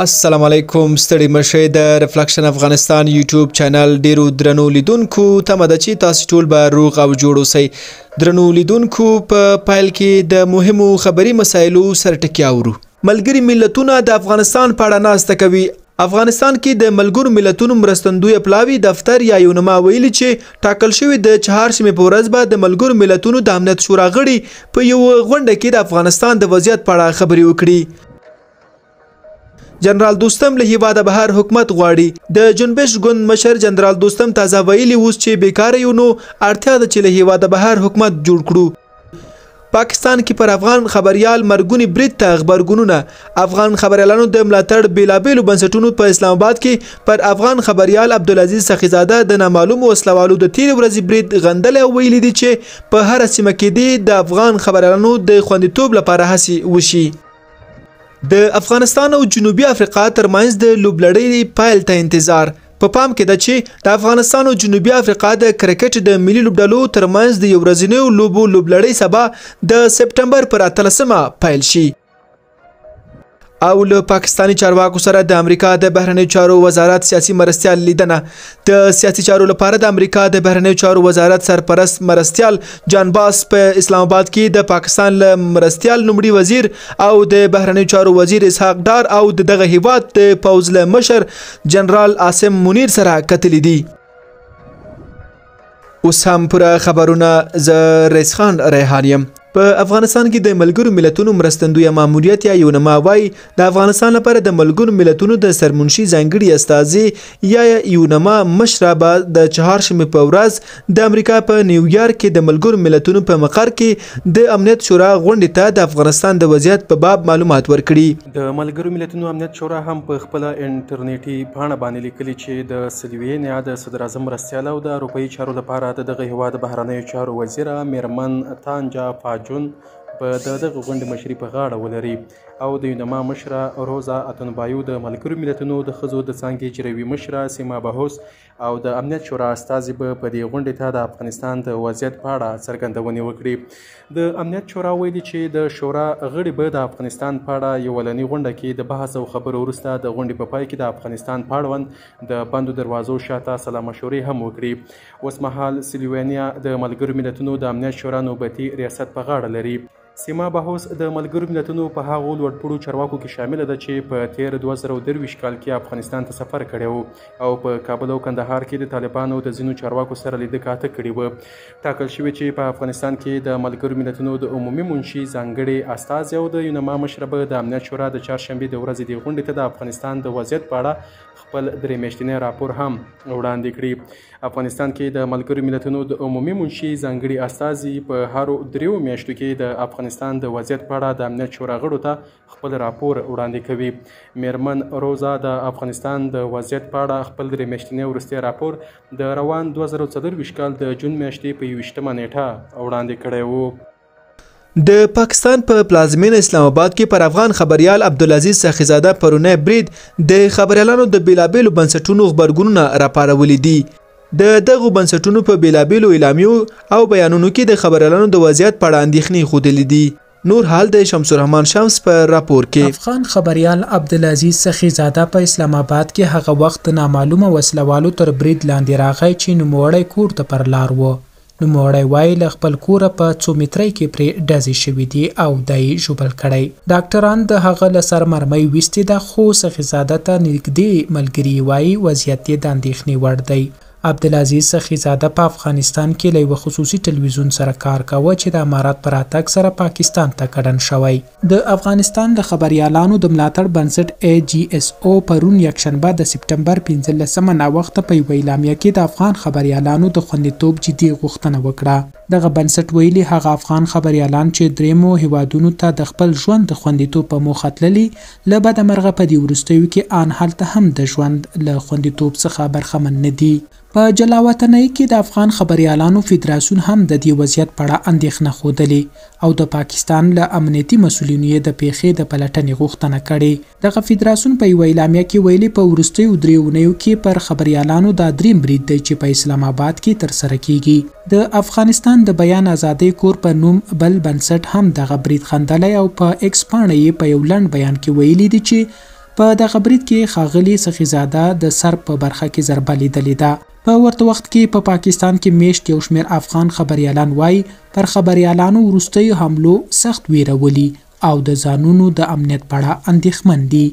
السلام علیکم ستړي مشه د ریفلیکشن افغانستان یوټیوب چینل ډیرو درنو لیدونکو تمه ده چې تاسو ټول به روغ او جوړ اوسئ. درنو لیدونکو په پایل کې د مهمو خبري مسایلو سره ټکی اورو. ملګري ملتونه د افغانستان په اړه ناسته کوي. افغانستان کې د ملګرو ملتونو مرستندوی پلاوی دفتر یا یونما ویلي چې ټاکل شوی د چهارشنبې په ورځ به د ملګرو ملتونو د امنیت شورا غړي په یو غونډه کې د افغانستان د وضعیت په اړه خبرې وکړي. جنرال دوستم له هیواده بهر حکومت غواړي. د جنبش ګوند مشر جنرال دوستم تازه ویلي اوس چې بیکاره یو نو اړتیا ده چې له هیواده بهر حکومت جوړ کړو. پاکستان کې پر افغان خبريال مرګونی برید ته خبرګونونه. افغان خبريالانو د ملاتړ بیلابېلو بنسټونو په اسلام آباد کې پر افغان خبريال عبدالعزیز سخیزاده د نامعلومو وسلوالو د تیر ورځې برید غندل او ویلي دي چې په هر سیمه کې دي د افغان خبريالانو د خوندیتوب لپاره هڅې وشي. د افغانستان او جنوبي افریقا ترمنځ د لوبلړۍ پایل ته انتظار. په پام کې ده چې د افغانستان او جنوبي افریقا د کرکټ د ملي لوبډلو ترمنځ د یو ورځنیو لوبلړۍ سبا د سپټمبر پر 13مه پیل شي. او له پاکستانی چارواکو سره د امریکا د بهرنیو چارو وزارت سیاسي مرستیال لیدنه. د سیاسي چارو لپاره د امریکا د بهرنیو چارو وزارت سرپرست مرستیال جان باس په اسلام آباد کې د پاکستان له مرستیال نومړي وزیر او د بهرنیو چارو وزیر اسحاق ډار او دغه هیواد د پوځ له مشر جنرال عاصم منیر سره کتلي دي. اوس هم پر خبرونه ز رئیس خان ریحان یم. په افغانستان کې د ملګرو ملتونو مرستندوی ماموریت یا یونما وايي د افغانستان لپاره د ملګرو ملتونو د سرمنشي ځانګړي استازي یا یونما مشره به د چهارشنبې په ورځ د امریکا په نیویارک کې د ملګرو ملتونو په مقر کې د امنیت شورا غونډې ته د افغانستان د وضعیت په باب معلومات ورکړي. د ملګرو ملتونو امنیت شورا هم په خپل انټرنیټي پاڼه باندې لیکلي چې د سلوینیا د صدر اعظم مرستیال او د اروپایي چارو لپاره دغه هیواد بهرنیو چارو وزیره میرمن تانجا جون په دغه غونډې مشري په غاړه ولري او د یونما مشره روزا اتنبایو د ملګرو ملتونو د ښځو د څانګې اجرایي مشره سیما بهوس او د امنیت شورا استازي به په دې غونډې ته د افغانستان د وضعیت په اړه څرګندونې وکړي. د امنیت شورا ویلي چې د شورا غړي به د افغانستان په اړه یو ولني غونډه کې د بحث او خبرو وروسته د غونډې په پای کې د افغانستان په اړوند د بندو دروازو شاته سلا مشورې هم وکړي. اوس مهال سلوینیا د ملګرو ملتونو د امنیت شورا نوبتي ریاست په غاړه لري. سیما بهوس د ملګرو ملتونو په هغو لوړپوړو چارواکو کې شامله ده چې په تیر 2023 کال کې افغانستان ته سفر کړی و او په کابل او کندهار کې د طالبانو د ځینو چارواکو سره لیده کاته کړي و. ټاکل شوي چې په افغانستان کې د ملګرو ملتونو د عمومي منشي ځانګړي استازي او د یونما مشره به د امنیت شورا د چهارشنبې د ورځې د غونډې ته د افغانستان د وضعیت په اړه خپل درې میاشتنی راپور هم وړاندې کړي. افغانستان کې د ملګرو ملتونو د عمومي منشي ځانګړي استازي په هرو دریو میاشتو کې د افغانستان د وضعیت په اړه د امنیت شورا غړو ته خپل راپور وړاندې کوي. میرمن روزا د افغانستان د وضعیت په اړه خپل درې میاشتنی وروستی راپور د روان 2024 کال د جون میاشتې په 21مه نیټه وړاندې کړی و. د پاکستان په پلازمینه اسلام آباد کې پر افغان خبريال عبدالعزیز سخیزاده پرونه برید د خبريالانو د بیلابېلو بنسټونو خبرګونونه راپارولي دي. د دغه بنسټونو په بیلابېلو اعلامیو او بیانونو کې د خبريالانو د وضعیت په اړه اندېښنې ښودلې دي. نور حال د شمس الرحمن شمس په راپور کې افغان خبريال عبدالعزیز سخیزاده په اسلام آباد کې هغه وخت نامعلومه وسلوالو تر برید لاندې راغی چې نوموړی کور ته پر لار و. نوموړی وایي له خپل کوره په 2 مترۍ کې پرې ډزې شوي دي او دی ژوبل کړی. ډاکټران د هغه له سر مرمۍ ویستې ده خو سخیزاده ته نږدې ملګري وایي وضعیت یې د اندېښنې وړ دی. عبدالعزیز سخیزاده په افغانستان کې له یو خصوصي ټلویزیون سره کار کاوه چې د امارات پر راتګ سره پاکستان ته کډن شوی. د افغانستان د خبريالانو د ملاتړ بنسټ AGSO پرون یکشنبه د سپټمبر 15مه ناوخته په یو اعلامیه کې د افغان خبريالانو د خوندیتوب جدي غوښتنه وکړه. دغه بنسټ ویلي هغه افغان خبريالان چې دریمو هیوادونو ته د خپل ژوند د خوندیتوب په موخه تللي له بده مرغه په دې وروستیو کې ان هلته هم د ژوند له خوندیتوب څخه برخمن نه دي. په جلاوطنۍ کې د افغان خبريالانو فدراسیون هم د دې وضعیت په اړه اندېښنه ښودلې او د پاکستان له امنیتي مسؤلینو یې د پیښې د پلټنې غوښتنه کړې. دغه فدراسیون په یوه اعلامیه کې ویلي په وروستیو 3 اونیو کې پر خبريالانو دا دریم برید دی چې په اسلام آباد کې ترسره کیږي. د افغانستان د بیان ازادۍ کور په نوم بل بنسټ هم دغه برید خندلی او په ایکس پاڼه یې په یو لنډ بیان کې ویلي دي چې په دغه برید کې ښاغلي سخیزاده د سر په برخه کې ضربه لیدلې ده. په ورته وخت کې په پاکستان کې میشت یو شمېر افغان خبريالان وایي پر خبريالانو وروستیو حملو سخت ویرولي او د ځانونو د امنیت په اړه اندېښمن دي.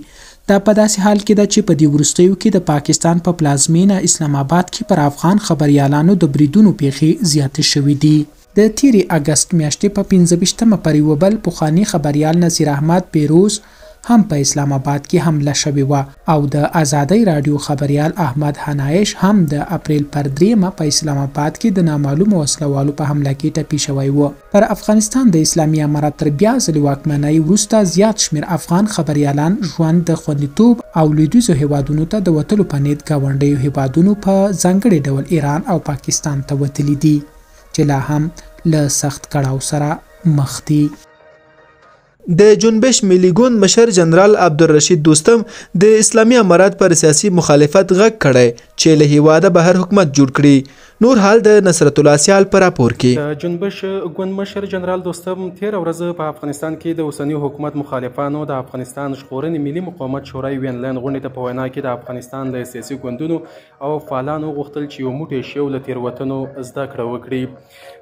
دا په داسې حال کې ده چې په دې وروستیو کې د پاکستان په پلازمینه اسلام آباد کې پر افغان خبريالانو د بریدونو پیښې زیاتې شوې دي. د تیرې اګست میاشتې په 15مه پر یو بل پخواني خبريال نصیر احمد پیروز هم په اسلام آباد کې حمله شوې وه او د ازادۍ راډیو خبريال احمد حنایش هم د اپریل پر 3 په اسلام آباد کې د نامعلومو وسلوالو په حمله کې ټپي شوی و. پر افغانستان د اسلامي امارت تر بیا ځلې واکمنۍ وروسته زیات شمېر افغان خبريالان ژوند د خوندیتوب او لویدیځو هیوادونو ته د وتلو په نیت ګاونډیو هیوادونو په ځانګړي ډول ایران او پاکستان ته وتلي دي چې لا هم له سخت کړاو سره مخ دي. د جنبش ملي ګوند مشر جنرال عبدالرشید دوستم د اسلامي امارات پر سیاسي مخالفت غږ کړی چې له هیواده بهر حکومت جوړ کړي. نور حال د نصرت الله سیال پر راپور کې. د جنبش ګوند مشر جنرال دوستم 13 ورځې په افغانستان کې د اوسنی حکومت مخالفانو د افغانستان ژغورنې ملي مقاومت شورای وینلند غونډې ته په وینا کې د افغانستان د سیاسي ګوندونو او فعالانو غوښتل چې یو موټی شی له تېروتنو زده کړه وکړي.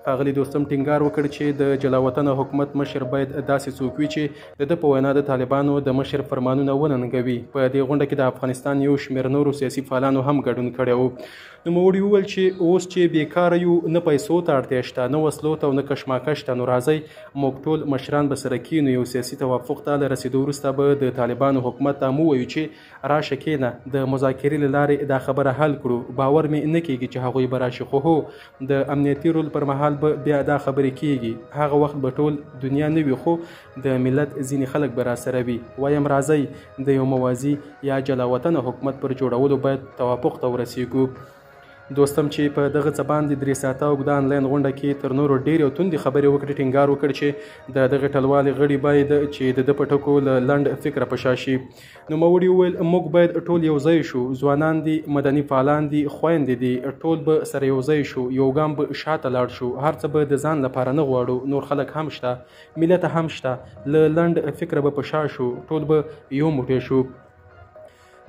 ښاغلي دوستم ټینګار وکړ چې د جلاوطن حکومت مشر باید داسې څوک وي چې د په وینا د طالبانو د مشر فرمانونه وننګوي. په دې غونډه کې د افغانستان یو شمېر نورو سیاسي فعالانو هم ګډون کړی و. نوموړي وویل چې اوس چې بیکاره یو نه پیسو ته اړتیا شته نه وسلو ته او نه کشمکش ته، نو راځئ موږ ټول مشران به سره کینو، یو سیاسي توافق ته له رسېدو وروسته به د طالبانو حکومت ته مو ووایو چې راشه کینه د مذاکرې له لارې دا خبره حل کړو. باور مې نه کیږي چې هغوی به راشي، خو هو د امنیتي رول پر مهال به بیا دا خبرې کیږي. هغه وخت به ټول دنیا نه وي خو د ملت ځینې خلک به راسره وي. وایم راځئ د یو موازي یا جلاوطن حکومت پر جوړولو باید توافق ته ورسیږو. دوستم چې په دغه څه باندې 3 ساعته اوږده انلاین غونډه کې تر نورو ډېرې او توندې خبرې وکړې. ټینګار وکړ چې د دغه ټلوالې غړي باید چې د ده په ټکو له لنډ فکره په شا شي. نوموړي وویل موږ باید ټول یو ځای شو، ځوانان دي، مدني فعالان دي، خویندې دي، ټول به سره یو ځای شو، یو ګام به شاته لاړ شو. هر څه به د ځان لپاره نه غواړو، نور خلک هم شته، ملت هم شته، له لنډ فکره به په شا شو، ټول به یو موټی شو.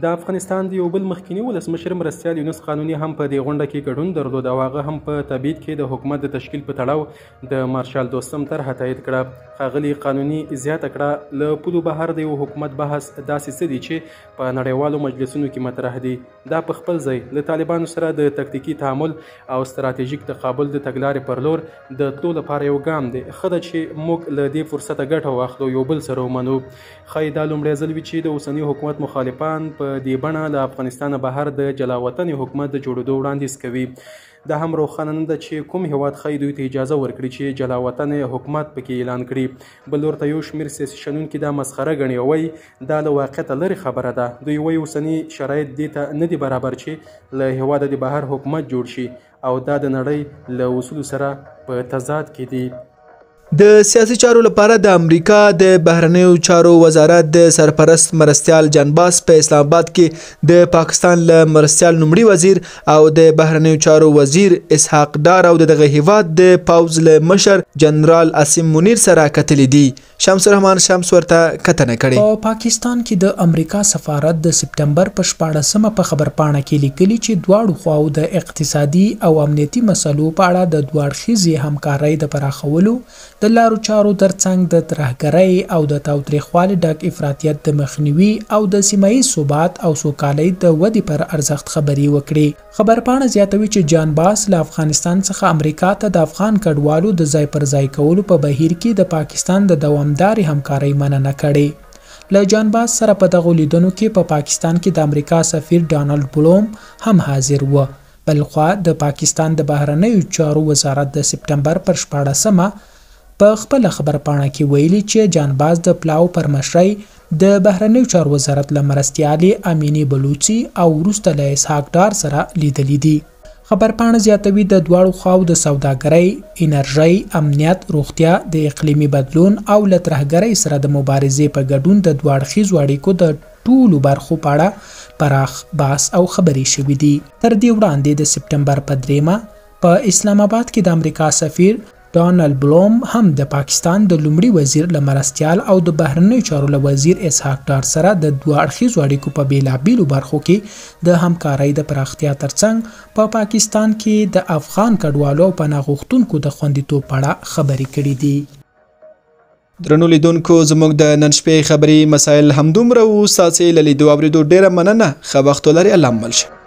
د افغانستان د یو بل مخکینی ولسمشر مرستیال یونس قانوني هم په دې غونډه کې ګډون درلود او هغه هم په تبعید کې د حکومت د تشکیل په تړاو د مارشال دوستم طرحه تایید کړه. ښاغلي قانوني زیاته کړه له پولو بهر د یو حکومت بحث داسې څه دي چې په نړیوالو مجلسونو کې مطرح دي. دا په خپل ځای له طالبانو سره د تکتیکي تعامل او ستراتیژیک تقابل د تګلارې پر لور د تلو لپاره یو ګام دی. ښه ده چې موږ له دې فرصته ګټه واخلو، یو بل سره ومنو. ښایي دا لومړی ځل وي چې د اوسني حکومت مخالفان په دې بڼه له افغانستان بهر د جلاوطن حکومت د جوړېدو وړاندیز کوي. دا هم روښانه نه ده چې کوم هیواد ښایي دوی ته اجازه ورکړي چې جلاوطن حکومت پکې اعلان کړي. بل لور ته یو شمېر سیاسي شنونکي دا مسخره ګڼي او وایي دا له واقعیته لرې خبره ده. دوی وایي اوسني شرایط دې ته نه دي برابر چې له هیواده د بهر حکومت جوړ شي او دا د نړۍ له اصولو سره په تضاد کې دي. د سیاسي چارو لپاره د امریکا د بهرنیو چارو وزارت د سرپرست مرستیال جان باس په اسلام آباد کې د پاکستان له مرستیال نومړي وزیر او د بهرنیو چارو وزیر اسحاق ډار او دغه هیواد د پوځ له مشر جنرال عاصم منیر سره کتلي دي. شمس الرحمن شمس ورته کتنه کړې. په پاکستان کې د امریکا سفارت د سپټمبر په 14مه په خبرپاڼه کې لیکلي چې دواړو خواو د اقتصادي او امنیتي مسلو په اړه د دوه اړخیزې همکارۍ د پراخولو، د لارو چارو ترڅنګ د ترهګرۍ او د تاوتریخوالي ډک افراطیت د مخنیوي او د سیمه‌ییز ثبات او سوکالۍ د ودې پر ارزښت خبرې وکړي. خبرپاڼه زیاتوي چې جان باس له افغانستان څخه امریکا ته د افغان کډوالو د ځای پر ځای کولو په بهیر کې د پاکستان د دوامدارې همکارۍ مننه کړې. له جان باس سره په دغو لیدنو کې په پاکستان کې د امریکا سفیر ډانلډ بلوم هم حاضر و. بلخوا د پاکستان د بهرنیو چارو وزارت د سپټمبر پر 14مه په خپل خبرپاڼه کې ویلي چې جان باز د پلاو پر مشرۍ د بهرنیو چارو وزارت له مرستیالې امینې بلوچي او وروسته له اسحاق ډار سره لیدلي دي. خبرپاڼه زیاتوي د دواړو خواو د سوداګرۍ، انرژۍ، امنیت، روغتیا، د اقلیمي بدلون او له ترهګرۍ سره د مبارزې په ګډون د دوه اړخیزو اړیکو د ټولو برخو په اړه پراخ بحث او خبرې شوي دي. تر دې وړاندې د سپټمبر په 3 په اسلام آباد کې د امریکا سفیر ډانلډ بلوم هم د پاکستان د لومړي وزیر له مرستیال او د بهرنیو چارو له وزیر اسحاق ډار سره د دوه اړخیزو اړیکو په بیلابیلو برخو کې د همکارۍ د پراختیا ترڅنګ په پاکستان کې د افغان کډوالو او پناه غوښتونکو د خوندیتوب په اړه خبرې کړې دي. درنو لیدونکو، زموږ د نن شپې خبري مسایل همدومره وو. ستاسې له لیدو اورېدو ډېره مننه. ښه وخت ولرئ. الله مل شه.